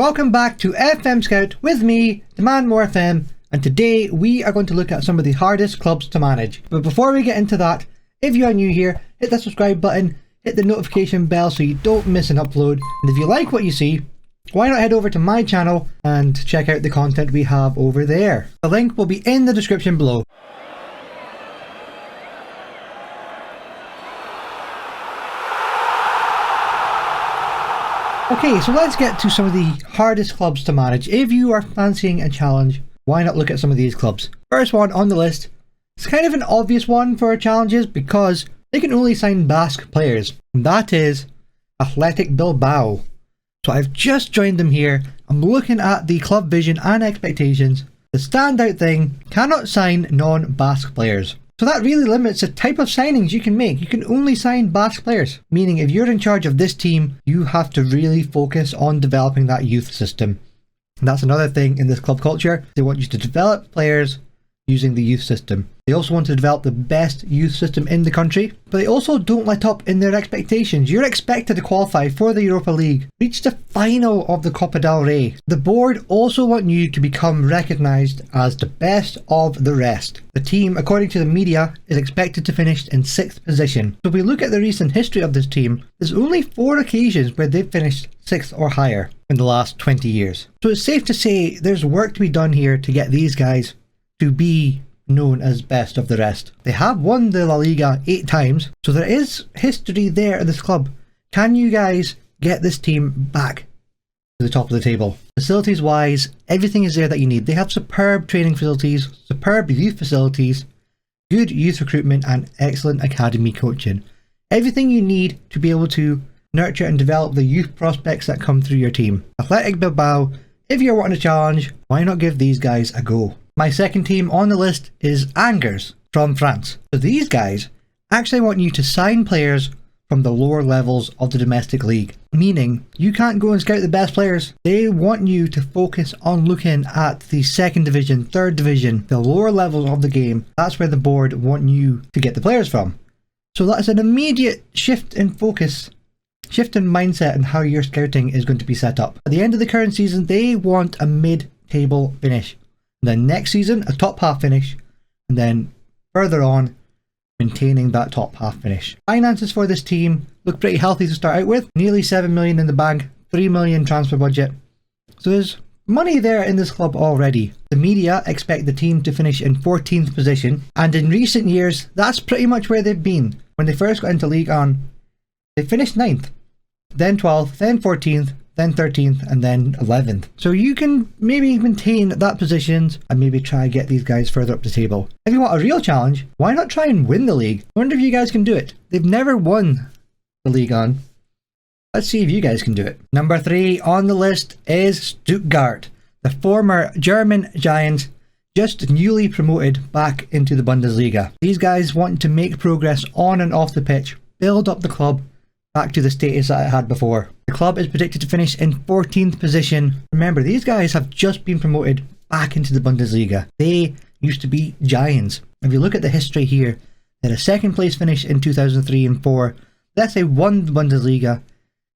Welcome back to FM Scout with me, DemandMore FM, and today we are going to look at some of the hardest clubs to manage. But before we get into that, if you are new here, hit that subscribe button, hit the notification bell so you don't miss an upload, and if you like what you see, why not head over to my channel and check out the content we have over there. The link will be in the description below. Okay, so let's get to some of the hardest clubs to manage. If you are fancying a challenge, why not look at some of these clubs? First one on the list, it's kind of an obvious one for challenges because they can only sign Basque players, and that is Athletic Bilbao. So I've just joined them here. I'm looking at the club vision and expectations. The standout thing, cannot sign non-Basque players. So that really limits the type of signings you can make. You can only sign Basque players, meaning if you're in charge of this team, you have to really focus on developing that youth system. And that's another thing in this club culture. They want you to develop players using the youth system. They also want to develop the best youth system in the country, but they also don't let up in their expectations. You're expected to qualify for the Europa League, reach the final of the Copa del Rey. The board also want you to become recognised as the best of the rest. The team, according to the media, is expected to finish in 6th position. So if we look at the recent history of this team, there's only 4 occasions where they've finished 6th or higher in the last 20 years. So it's safe to say there's work to be done here to get these guys to be known as best of the rest. They have won the La Liga 8 times, so there is history there at this club. Can you guys get this team back to the top of the table? Facilities wise, everything is there that you need. They have superb training facilities, superb youth facilities, good youth recruitment, and excellent academy coaching. Everything you need to be able to nurture and develop the youth prospects that come through your team. Athletic Bilbao, if you're wanting a challenge, why not give these guys a go? My second team on the list is Angers from France. So these guys actually want you to sign players from the lower levels of the domestic league, meaning you can't go and scout the best players. They want you to focus on looking at the 2nd division, 3rd division, the lower levels of the game. That's where the board want you to get the players from. So that's an immediate shift in focus, shift in mindset and how your scouting is going to be set up. At the end of the current season, they want a mid-table finish. Then next season, a top half finish, and then further on, maintaining that top half finish. Finances for this team look pretty healthy to start out with. Nearly 7 million in the bank, 3 million transfer budget. So there's money there in this club already. The media expect the team to finish in 14th position, and in recent years, that's pretty much where they've been. When they first got into League On, they finished 9th, then 12th, then 14th, then 13th, and then 11th. So you can maybe maintain that positions and maybe try and get these guys further up the table. If you want a real challenge, why not try and win the league? I wonder if you guys can do it. They've never won the League On. Let's see if you guys can do it. Number 3 on the list is Stuttgart, the former German giants, just newly promoted back into the Bundesliga. These guys want to make progress on and off the pitch, build up the club back to the status that it had before. The club is predicted to finish in 14th position. Remember, these guys have just been promoted back into the Bundesliga. They used to be giants. If you look at the history here, they had a 2nd place finish in 2003 and 4. Let's say won the Bundesliga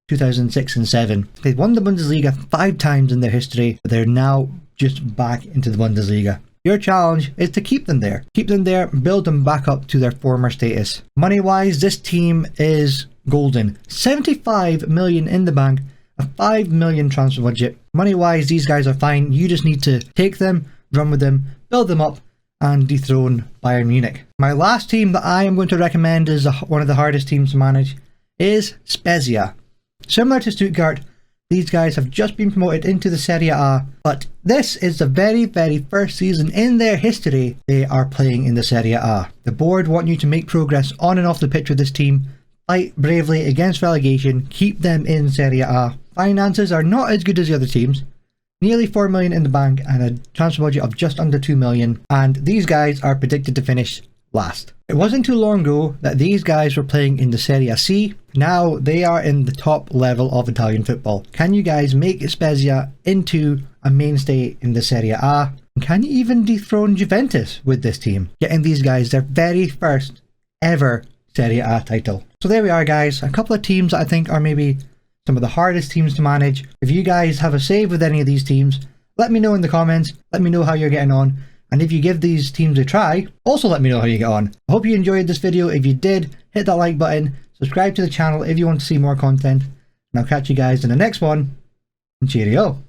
2006 and 7. They won the Bundesliga 5 times in their history, but they're now just back into the Bundesliga. Your challenge is to keep them there. Keep them there, build them back up to their former status. Money-wise, this team is golden. 75 million in the bank, a 5 million transfer budget. Money-wise, these guys are fine. You just need to take them, run with them, build them up, and dethrone Bayern Munich. My last team that I am going to recommend is one of the hardest teams to manage is Spezia. Similar to Stuttgart, these guys have just been promoted into the Serie A, but this is the very first season in their history they are playing in the Serie A. The board want you to make progress on and off the pitch with this team, fight bravely against relegation, keep them in Serie A. Finances are not as good as the other teams. Nearly 4 million in the bank and a transfer budget of just under 2 million, and these guys are predicted to finish last. It wasn't too long ago that these guys were playing in the Serie C. Now they are in the top level of Italian football. Can you guys make Spezia into a mainstay in the Serie A? And can you even dethrone Juventus with this team? Getting these guys their very first ever Serie A title. So there we are, guys. A couple of teams that I think are maybe some of the hardest teams to manage. If you guys have a save with any of these teams, let me know in the comments. Let me know how you're getting on. And if you give these teams a try, also let me know how you get on. I hope you enjoyed this video. If you did, hit that like button. Subscribe to the channel if you want to see more content. And I'll catch you guys in the next one. And cheerio.